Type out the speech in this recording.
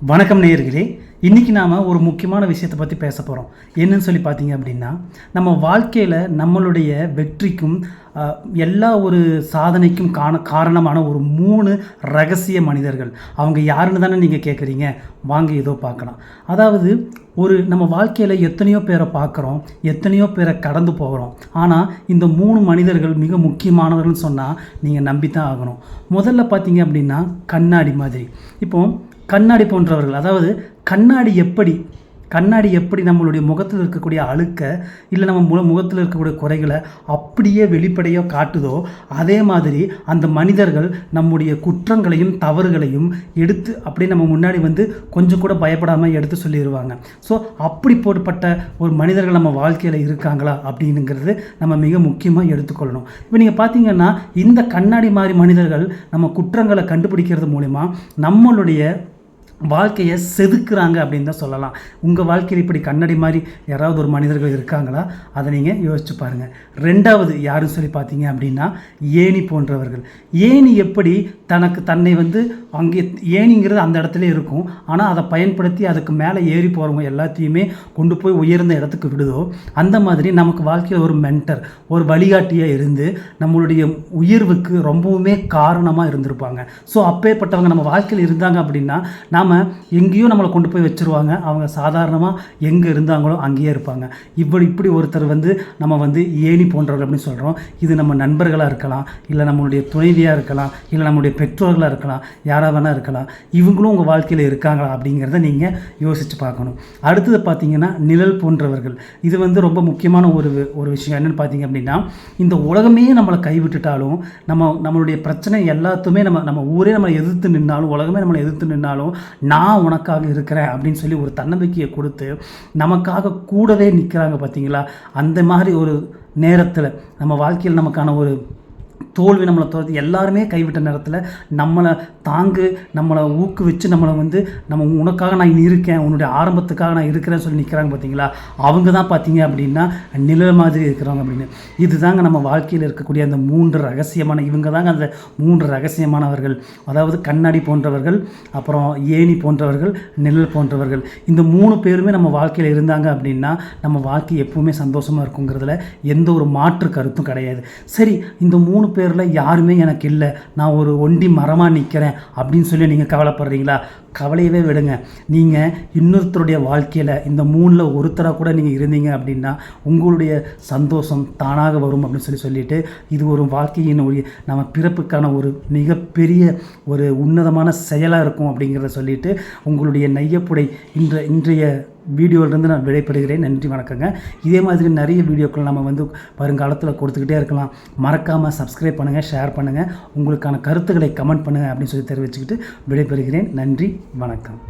வணக்கம் நேயர்களே. இன்றைக்கி நாம் ஒரு முக்கியமான விஷயத்தை பற்றி பேச போகிறோம். என்னன்னு சொல்லி பார்த்தீங்க அப்படின்னா, நம்ம வாழ்க்கையில் நம்மளுடைய வெற்றிக்கும் எல்லா ஒரு சாதனைக்கும் காரணமான ஒரு 3 ரகசிய மனிதர்கள். அவங்க யாருன்னு தானே நீங்கள் கேட்குறீங்க. வாங்க ஏதோ பார்க்கலாம். அதாவது நம்ம வாழ்க்கையில் எத்தனையோ பேரை பார்க்குறோம், எத்தனையோ பேரை கடந்து போகிறோம். ஆனால் இந்த 3 மனிதர்கள் மிக முக்கியமானவர்கள்னு சொன்னால் நீங்கள் நம்பித்தான் ஆகணும். முதல்ல பார்த்தீங்க அப்படின்னா கண்ணாடி மாதிரி. இப்போது கண்ணாடி போன்றவர்கள், அதாவது கண்ணாடி எப்படி நம்மளுடைய முகத்தில் இருக்கக்கூடிய அழுக்க இல்லை நம்ம முகத்தில் இருக்கக்கூடிய குறைகளை அப்படியே வெளிப்படையாக காட்டுதோ, அதே மாதிரி அந்த மனிதர்கள் நம்முடைய குற்றங்களையும் தவறுகளையும் எடுத்து அப்படியே நம்ம முன்னாடி வந்து கொஞ்சம் கூட பயப்படாமல் எடுத்து சொல்லிடுவாங்க. ஸோ அப்படி போடப்பட்ட ஒரு மனிதர்கள் நம்ம வாழ்க்கையில் இருக்காங்களா அப்படிங்கிறது நம்ம மிக முக்கியமாக எடுத்துக்கொள்ளணும். இப்போ நீங்கள் பார்த்தீங்கன்னா இந்த கண்ணாடி மாதிரி மனிதர்கள் நம்ம குற்றங்களை கண்டுபிடிக்கிறது மூலிமா நம்மளுடைய வாழ்க்கையை செதுக்குறாங்க அப்படின்னு தான் சொல்லலாம். உங்கள் வாழ்க்கையில் இப்படி கண்ணாடி மாதிரி யாராவது ஒரு மனிதர்கள் இருக்காங்களா? அதை நீங்கள் யோசிச்சு பாருங்கள். ரெண்டாவது யாருன்னு சொல்லி பார்த்தீங்க அப்படின்னா ஏணி போன்றவர்கள். ஏணி எப்படி தன்னை வந்து அங்கே ஏணிங்கிறது அந்த இடத்துல இருக்கும், ஆனால் அதை பயன்படுத்தி அதுக்கு மேலே ஏறி போகிறவங்க எல்லாத்தையுமே கொண்டு போய் உயர்ந்த இடத்துக்கு விடுதோ, அந்த மாதிரி நமக்கு வாழ்க்கையில் ஒரு மென்டர், ஒரு வழிகாட்டியாக இருந்து நம்மளுடைய உயர்வுக்கு ரொம்பவுமே காரணமாக இருந்திருப்பாங்க. ஸோ அப்பேற்பட்டவங்க நம்ம வாழ்க்கையில் இருந்தாங்க அப்படின்னா நாம் எங்கேயோ நம்மளை கொண்டு போய் வச்சுருவாங்க. அவங்க சாதாரணமாக எங்கே இருந்தாங்களோ அங்கேயே இருப்பாங்க. இப்படி ஒருத்தர் வந்து நம்ம வந்து ஏணி போன்றவர்கள் அப்படின்னு சொல்கிறோம். இது நம்ம நண்பர்களாக இருக்கலாம், இல்லை நம்மளுடைய துணைவியாக இருக்கலாம், இல்லை நம்மளுடைய பெற்றோர்களாக இருக்கலாம், யாராக வேணால் இருக்கலாம். இவங்களும் உங்கள் வாழ்க்கையில் இருக்காங்களா அப்படிங்கிறத நீங்கள் யோசித்து பார்க்கணும். அடுத்தது பார்த்திங்கன்னா நிழல் போன்றவர்கள். இது வந்து ரொம்ப முக்கியமான ஒரு விஷயம். என்னென்னு பார்த்தீங்க அப்படின்னா, இந்த உலகமே நம்மளை கைவிட்டுட்டாலும் நம்மளுடைய பிரச்சனை எல்லாத்துமே நம்ம ஊரே நம்மளை எதிர்த்து நின்னாலும், உலகமே நம்மளை எதிர்த்து நின்னாலும் நான் உனக்காக இருக்கிறேன் அப்படின்னு சொல்லி ஒரு தன்னம்பிக்கையை கொடுத்து நமக்காக கூடவே நிற்கிறாங்க பார்த்தீங்களா? அந்த மாதிரி ஒரு நேரத்தில் நம்ம வாழ்க்கையில் நமக்கான ஒரு தோல்வி நம்மளை தோல்வி எல்லாருமே கைவிட்ட நேரத்தில் நம்மளை நம்மளை ஊக்குவிச்சு நம்மளை வந்து நம்ம உனக்காக நான் இருக்கேன், உன்னுடைய ஆரம்பத்துக்காக நான் இருக்கிறேன்னு சொல்லி நிற்கிறாங்க பார்த்தீங்களா? அவங்க தான் பார்த்தீங்க அப்படின்னா நிழல் மாதிரி இருக்கிறவங்க அப்படின்னு. இதுதாங்க நம்ம வாழ்க்கையில் இருக்கக்கூடிய அந்த 3 ரகசியமான இவங்க தாங்க அந்த 3 ரகசியமானவர்கள். அதாவது கண்ணாடி போன்றவர்கள், அப்புறம் ஏணி போன்றவர்கள், நிழல் போன்றவர்கள். இந்த 3 பேருமே நம்ம வாழ்க்கையில் இருந்தாங்க அப்படின்னா நம்ம வாழ்க்கை எப்பவுமே சந்தோஷமாக இருக்குங்கிறதுல எந்த ஒரு மாற்று கருத்தும் கிடையாது. சரி, இந்த 3 பேரில் யாருமே எனக்கு இல்லை, நான் ஒரு ஒண்டி மரமாக நிற்கிறேன் அப்படின்னு சொல்லி நீங்கள் கவலைப்படுறீங்களா? கவலையவே விடுங்க. நீங்கள் இன்னொருத்தருடைய வாழ்க்கையில் இந்த 3ல் ஒருத்தராக கூட நீங்கள் இருந்தீங்க அப்படின்னா உங்களுடைய சந்தோஷம் தானாக வரும் அப்படின்னு சொல்லிட்டு இது ஒரு வாழ்க்கையின் நம்ம பிறப்புக்கான ஒரு மிகப்பெரிய ஒரு உன்னதமான செயலாக இருக்கும் அப்படிங்கிறத சொல்லிவிட்டு உங்களுடைய நையப்புடை இன்றைய வீடியோவிலேருந்து நான் விடைபெறுகிறேன். நன்றி, வணக்கங்க. இதே மாதிரி நிறைய வீடியோக்கள் நம்ம வந்து வருங்காலத்தில் கொடுத்துக்கிட்டே இருக்கலாம். மறக்காமல் சப்ஸ்கிரைப் பண்ணுங்கள், ஷேர் பண்ணுங்கள், உங்களுக்கான கருத்துக்களை கமெண்ட் பண்ணுங்கள் அப்படின்னு சொல்லி தெரிவிச்சுக்கிட்டு விடைபெறுகிறேன். நன்றி, வணக்கம்.